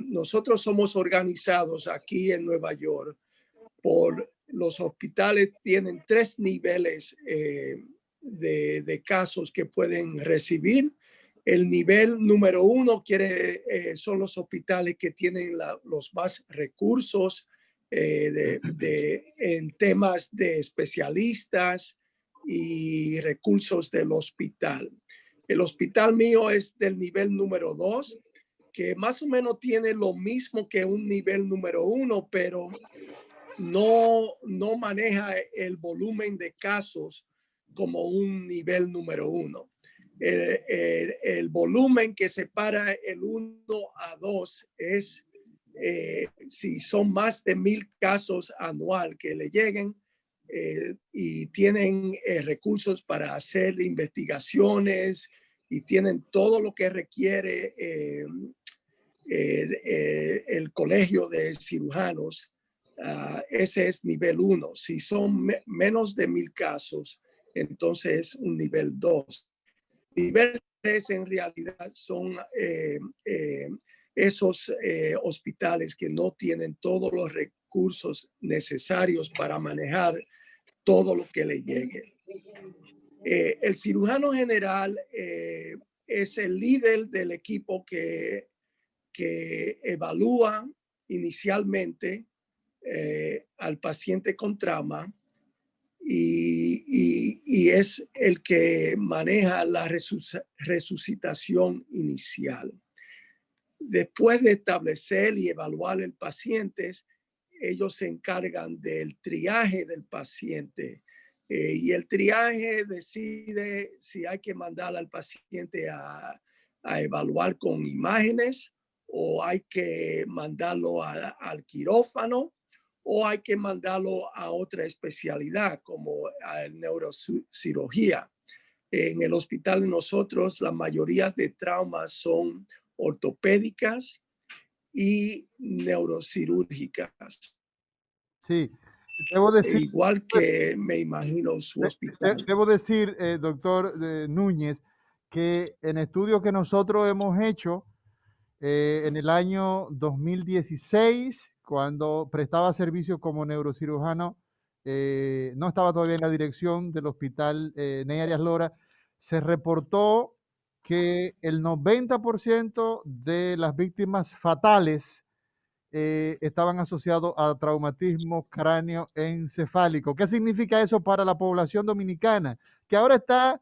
[SPEAKER 11] nosotros somos organizados aquí en Nueva York por los hospitales. Tienen 3 niveles de casos que pueden recibir. El nivel número 1 son los hospitales que tienen los más recursos en temas de especialistas y recursos del hospital. El hospital mío es del nivel número 2, que más o menos tiene lo mismo que un nivel número 1, pero no maneja el volumen de casos como un nivel número 1. El volumen que separa el 1 a 2 es si son más de 1,000 casos anual que le lleguen y tienen recursos para hacer investigaciones y tienen todo lo que requiere el colegio de cirujanos. Ese es nivel 1. Si son menos de 1,000 casos, entonces es un nivel 2. Nivel 3 en realidad son esos hospitales que no tienen todos los recursos necesarios para manejar todo lo que le llegue. El cirujano general es el líder del equipo que evalúa inicialmente al paciente con trauma y es el que maneja la resucitación inicial. Después de establecer y evaluar el paciente, ellos se encargan del triaje del paciente y el triaje decide si hay que mandar al paciente a evaluar con imágenes o hay que mandarlo al quirófano o hay que mandarlo a otra especialidad como a neurocirugía. En el hospital de nosotros, la mayoría de traumas son ortopédicas y neurocirúrgicas.
[SPEAKER 3] Sí, debo decir.
[SPEAKER 11] Igual que me imagino su hospital.
[SPEAKER 3] Debo decir, doctor Núñez, que en estudios que nosotros hemos hecho en el año 2016, cuando prestaba servicio como neurocirujano, no estaba todavía en la dirección del hospital Ney Arias Lora, se reportó que el 90% de las víctimas fatales estaban asociados a traumatismo cráneoencefálico. ¿Qué significa eso para la población dominicana? Que ahora está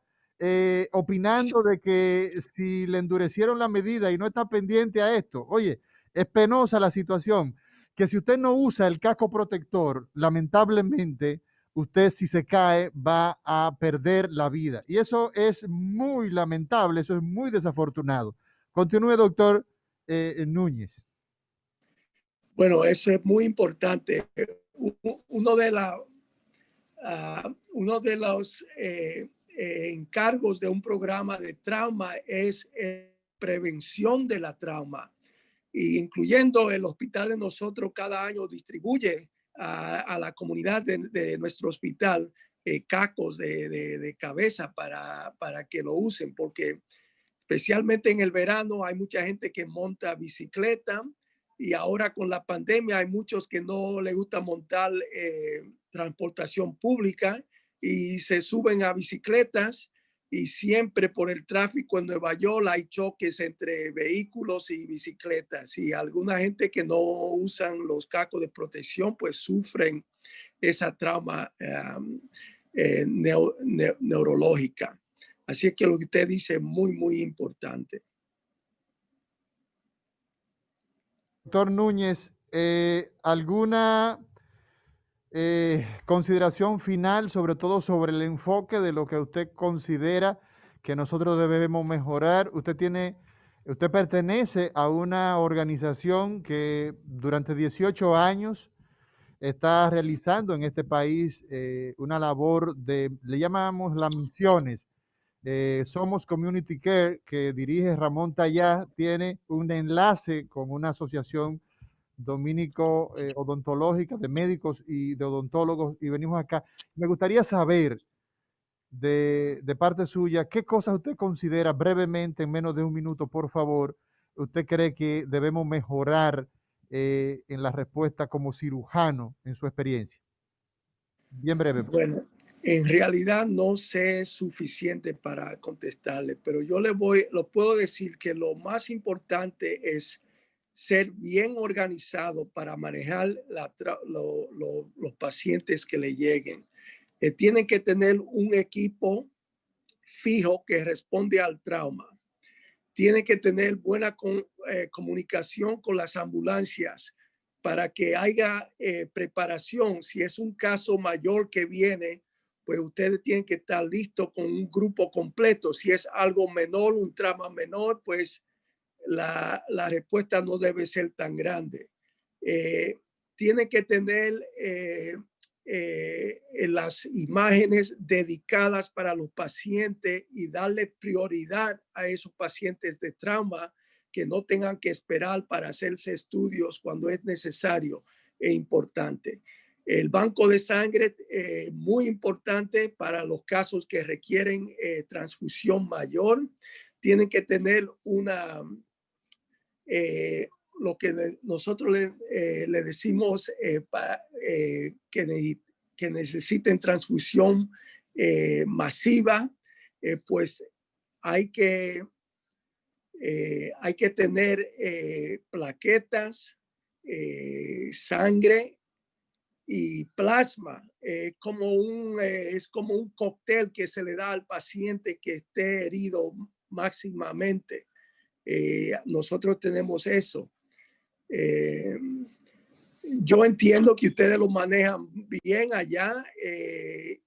[SPEAKER 3] opinando de que si le endurecieron la medida y no está pendiente a esto. Oye, es penosa la situación, que si usted no usa el casco protector, lamentablemente, usted si se cae va a perder la vida. Y eso es muy lamentable, eso es muy desafortunado. Continúe, doctor Núñez.
[SPEAKER 11] Bueno, eso es muy importante. Uno de los encargos de un programa de trauma es prevención de la trauma, y incluyendo el hospital de nosotros cada año distribuye a la comunidad de nuestro hospital cacos de cabeza para que lo usen, porque especialmente en el verano hay mucha gente que monta bicicleta y ahora con la pandemia hay muchos que no les gusta montar transportación pública y se suben a bicicletas y siempre por el tráfico en Nueva York hay choques entre vehículos y bicicletas y alguna gente que no usan los cascos de protección pues sufren esa trauma neurológica. Así es que lo que usted dice es muy, muy importante.
[SPEAKER 3] Doctor Núñez, ¿alguna consideración final, sobre todo sobre el enfoque de lo que usted considera que nosotros debemos mejorar? Usted pertenece a una organización que durante 18 años está realizando en este país una labor le llamamos las misiones. Somos Community Care, que dirige Ramón Tallá, tiene un enlace con una asociación dominico odontológica de médicos y de odontólogos y venimos acá. Me gustaría saber de parte suya, ¿qué cosas usted considera brevemente, en menos de un minuto, por favor, usted cree que debemos mejorar en la respuesta como cirujano en su experiencia? Bien breve.
[SPEAKER 11] Bueno, en realidad no sé suficiente para contestarle, pero yo lo puedo decir que lo más importante es ser bien organizado para manejar los pacientes que le lleguen. Tienen que tener un equipo fijo que responde al trauma. Tiene que tener buena comunicación con las ambulancias para que haya preparación. Si es un caso mayor que viene, pues ustedes tienen que estar listos con un grupo completo. Si es algo menor, un trauma menor, pues la respuesta no debe ser tan grande. Tiene que tener las imágenes dedicadas para los pacientes y darle prioridad a esos pacientes de trauma que no tengan que esperar para hacerse estudios cuando es necesario e importante. El banco de sangre muy importante para los casos que requieren transfusión mayor. Tienen que tener lo que nosotros le decimos que necesiten transfusión masiva, pues hay que tener plaquetas, sangre y plasma. Es como un cóctel que se le da al paciente que esté herido máximamente. Nosotros tenemos eso. Yo entiendo que ustedes lo manejan bien allá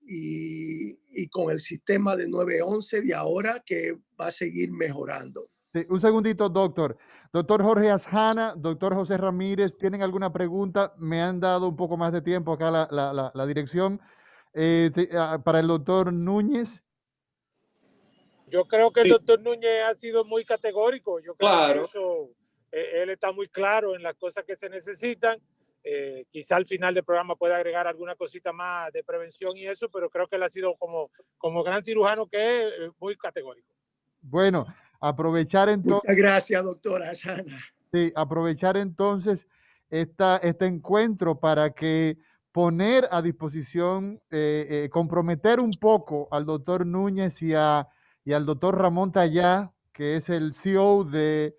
[SPEAKER 11] y con el sistema de 911 de ahora que va a seguir mejorando.
[SPEAKER 3] Sí, un segundito, doctor. Doctor Jorge Asjana, doctor José Ramírez, ¿tienen alguna pregunta? Me han dado un poco más de tiempo acá la dirección. Para el doctor Núñez.
[SPEAKER 4] Yo creo que el doctor Núñez ha sido muy categórico. Yo creo
[SPEAKER 7] Claro.
[SPEAKER 4] que eso, él está muy claro en las cosas que se necesitan. Quizá al final del programa pueda agregar alguna cosita más de prevención y eso, pero creo que él ha sido como gran cirujano que es muy categórico.
[SPEAKER 3] Bueno, aprovechar entonces.
[SPEAKER 11] Muchas gracias, doctora Asjana.
[SPEAKER 3] Sí, aprovechar entonces este encuentro para que poner a disposición, comprometer un poco al doctor Núñez y al doctor Ramón Tallá, que es el CEO de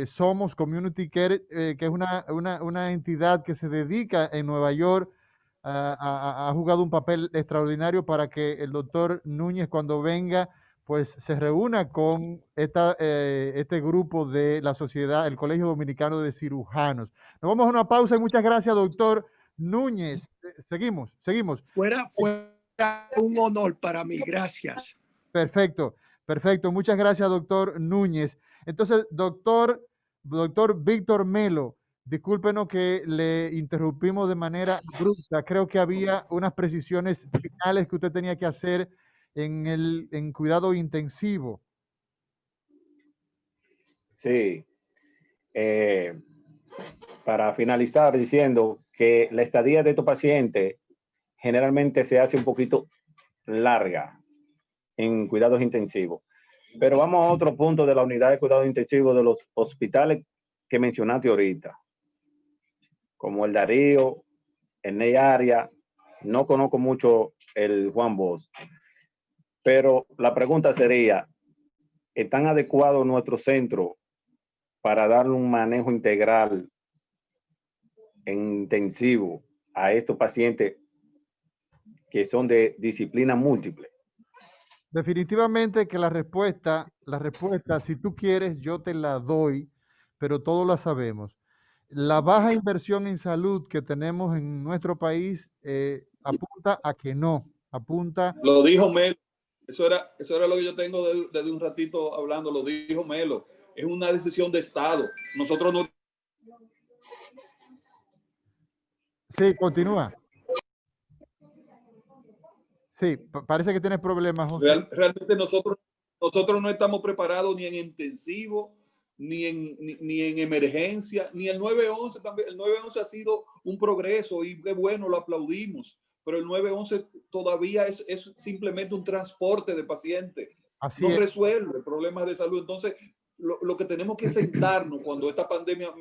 [SPEAKER 3] Somos Community Care, que es una entidad que se dedica en Nueva York, ha jugado un papel extraordinario para que el doctor Núñez cuando venga pues se reúna con este grupo de la sociedad, el Colegio Dominicano de Cirujanos. Nos vamos a una pausa y muchas gracias, doctor Núñez. Seguimos.
[SPEAKER 11] Fuera un honor para mí, gracias.
[SPEAKER 3] Perfecto. Muchas gracias, doctor Núñez. Entonces, doctor Víctor Melo, discúlpenos que le interrumpimos de manera abrupta. Creo que había unas precisiones finales que usted tenía que hacer en cuidado intensivo.
[SPEAKER 8] Sí. Para finalizar diciendo que la estadía de estos pacientes generalmente se hace un poquito larga en cuidados intensivos. Pero vamos a otro punto de la unidad de cuidado intensivo de los hospitales que mencionaste ahorita, como el Darío, el Ney Arias. No conozco mucho el Juan Bosch, pero la pregunta sería, ¿están adecuados nuestros centros para darle un manejo integral en intensivo a estos pacientes que son de disciplina múltiple?
[SPEAKER 3] Definitivamente que la respuesta, si tú quieres, yo te la doy, pero todos la sabemos. La baja inversión en salud que tenemos en nuestro país apunta a que no, apunta...
[SPEAKER 7] Lo dijo Melo, eso era lo que yo tengo desde un ratito hablando, lo dijo Melo, es una decisión de Estado. Nosotros no...
[SPEAKER 3] Sí, continúa. Sí, parece que tienes problemas, José.
[SPEAKER 7] Realmente nosotros no estamos preparados ni en intensivo, ni en emergencia, ni el 911 también. El 911 ha sido un progreso y qué bueno, lo aplaudimos, pero el 911 todavía es simplemente un transporte de pacientes. No resuelve problemas de salud. Entonces, lo que tenemos que sentarnos cuando esta pandemia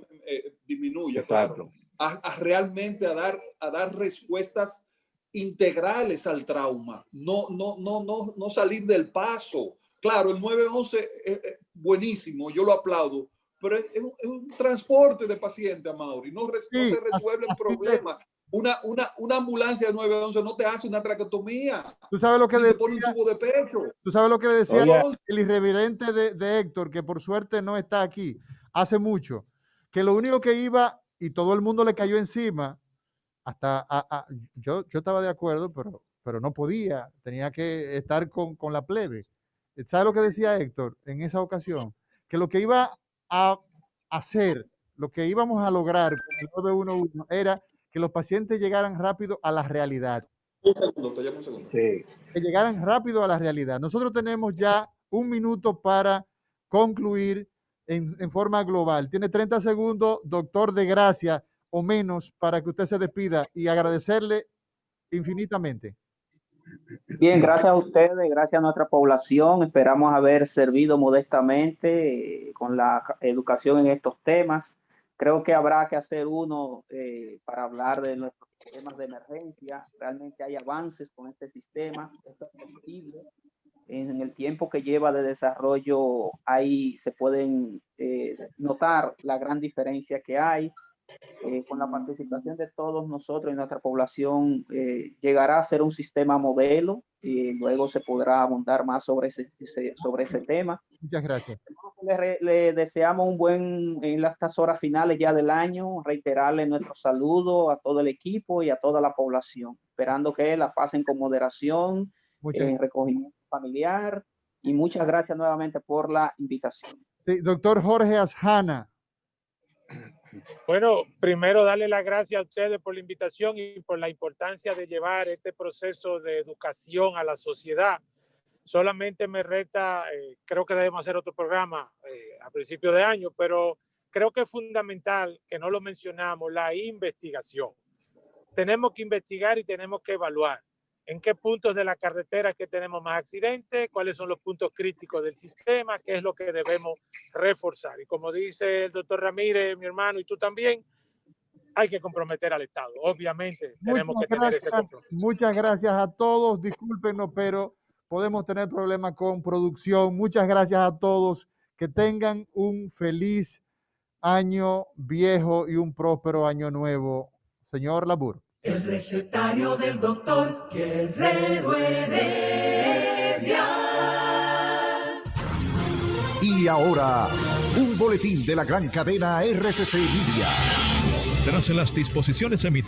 [SPEAKER 7] disminuya, claro, a realmente a dar respuestas integrales al trauma, no salir del paso. Claro, el 911 es buenísimo, yo lo aplaudo, pero es un transporte de pacientes, Amaury, no se resuelve el problema. Una ambulancia de 911 no te hace una traqueotomía.
[SPEAKER 3] ¿Tú sabes lo que
[SPEAKER 7] te pone un tubo de pecho?
[SPEAKER 3] ¿Tú sabes lo que le decía el irreverente de Héctor, que por suerte no está aquí, hace mucho? Que lo único que iba, y todo el mundo le cayó encima, hasta yo estaba de acuerdo, pero no podía, tenía que estar con la plebe. ¿Sabes lo que decía Héctor en esa ocasión? Que lo que iba a hacer, lo que íbamos a lograr con el 911 era que los pacientes llegaran rápido a la realidad.
[SPEAKER 7] Un segundo.
[SPEAKER 3] Sí. Que llegaran rápido a la realidad. Nosotros tenemos ya 1 minuto para concluir en forma global. Tiene 30 segundos, doctor de gracia, o menos, para que usted se despida y agradecerle infinitamente.
[SPEAKER 5] Bien, gracias a ustedes, gracias a nuestra población. Esperamos haber servido modestamente con la educación en estos temas. Creo que habrá que hacer uno para hablar de nuestros sistemas de emergencia. Realmente hay avances con este sistema. Esto es posible. En el tiempo que lleva de desarrollo, ahí se pueden notar la gran diferencia que hay. Con la participación de todos nosotros y nuestra población, llegará a ser un sistema modelo y luego se podrá abundar más sobre ese tema.
[SPEAKER 3] Muchas gracias.
[SPEAKER 5] Le deseamos un buen, en estas horas finales ya del año, reiterarle nuestro saludo a todo el equipo y a toda la población, esperando que la pasen con moderación, en recogimiento familiar, y muchas gracias nuevamente por la invitación.
[SPEAKER 3] Sí, doctor Jorge Asjana.
[SPEAKER 4] Bueno, primero darle las gracias a ustedes por la invitación y por la importancia de llevar este proceso de educación a la sociedad. Solamente me reta, creo que debemos hacer otro programa a principios de año, pero creo que es fundamental, que no lo mencionamos, la investigación. Tenemos que investigar y tenemos que evaluar en qué puntos de la carretera que tenemos más accidentes, cuáles son los puntos críticos del sistema, qué es lo que debemos reforzar. Y como dice el doctor Ramírez, mi hermano, y tú también, hay que comprometer al Estado. Obviamente tenemos que tener ese compromiso.
[SPEAKER 3] Muchas gracias a todos. Discúlpenos, pero podemos tener problemas con producción. Muchas gracias a todos. Que tengan un feliz año viejo y un próspero año nuevo. Señor Labur.
[SPEAKER 2] El recetario del doctor Guerrero Heredia.
[SPEAKER 9] Y ahora, un boletín de la gran cadena RCC Media.
[SPEAKER 10] Tras las disposiciones emitidas